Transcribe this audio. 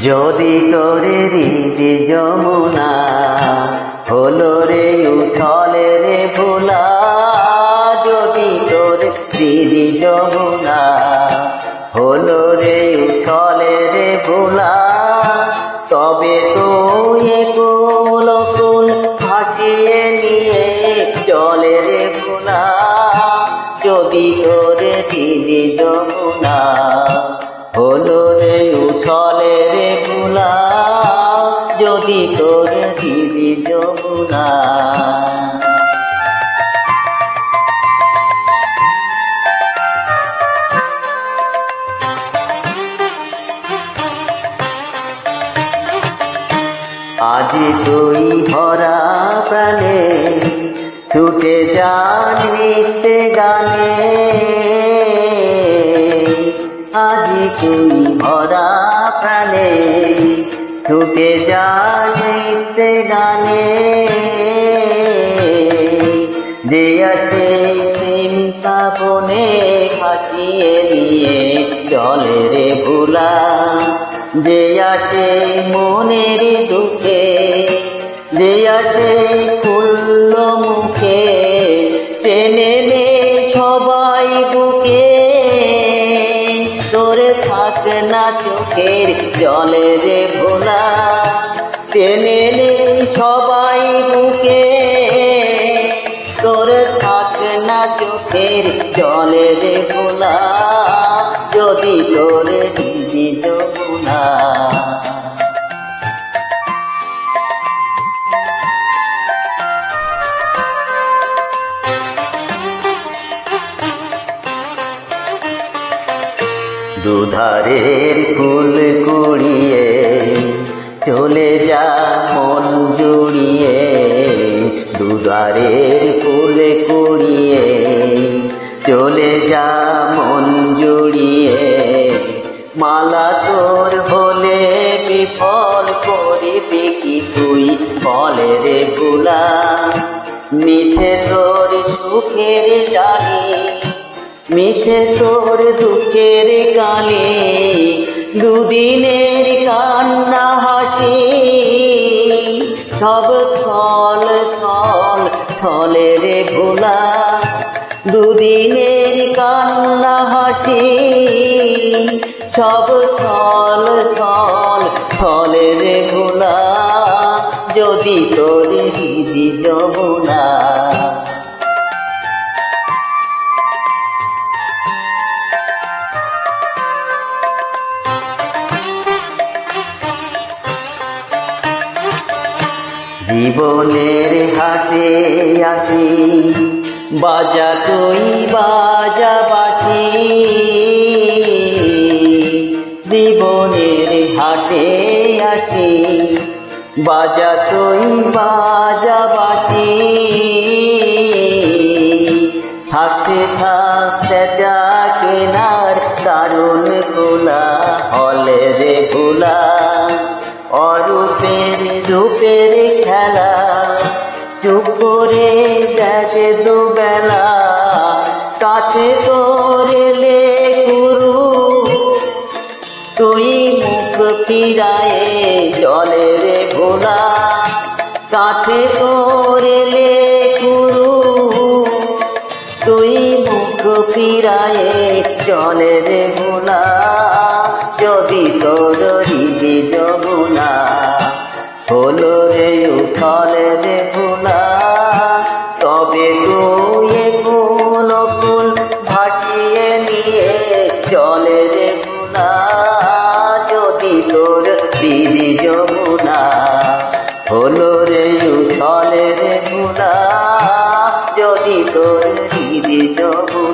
যদি তোরে হৃদি যমুনা হলো রে উছলে রে ভোলা, যদি তোরে হৃদি যমুনা হলো রে উছলে রে ভোলা, তবে তো একুল কুল ভাসিয়ে নিয়ে চলে রে ভোলা, যদি তোরে হৃদি যমুনা হলো রে উছলে রে ভোলা, যদি তোর হৃদি যমুনা। আজি তুই ভরা প্রাণে ছুটে যা নৃত্যে গানে, আজি তুই ভরা প্রাণে ছুটে যা নৃত্যে গানে, যে আসে চিন্তা বনে ভাসিয়ে নিয়ে চলে রে ভোলা, যে আসে মনের দুঃখে, যে আসে ফুল্ল মুখে টেনে নে সবাই বুকে, তোর থাক না চোখের জলে রে ভোলা, টেনে নে সবাই বুকে, তোর থাক না চোখের জলে রে ভোলা, যদি তোর হৃদি যমুনা। দুধারের ফুল কুড়িয়ে চলে যা মন জুড়িয়ে, দুধারের ফুল কুড়িয়ে চলে যা মন জুড়িয়ে, মালা তোর হলে বিফল করিবি কি তুই বলে রে ভোলা, মিছে তোর সুখের ডালি মিছে তোর দুঃখের গালে, দুদিনের কান্না হাসি সব ছল ছল ছলে রে ভোলা, দুদিনের কান্না হাসি সব ছল ছল ছলে রে ভোলা, যদি তোর হৃদি যমুনা। জীবনের হাটে আসি বাজা তুই বাজা বাসি, জীবনের হাটে আসি বাজা তুই বাজা বাসি, থাকতে থাকতে যা কেনার দারুণ খোলা হলে রে ভোলা, অরূপের রূপের খেলা চুপ করে দেখে দুবেলা, কাছে তোর এলে গুরু তুই মুখ ফিরায়ে চলে রে ভোলা, কাছে তোর এলে গুরু তুই মুখ ফিরায়ে চলে রে ভোলা, যদি তোর হৃদি যমুনা হলো রে উছলে রে ভোলা, তবে তুই একুল কুল ভাসিয়ে নিয়ে চলে রে ভোলা, যদি তোর হৃদি যমুনা হলো রে উছলে রে ভোলা, যদি তোর হৃদি যমুনা।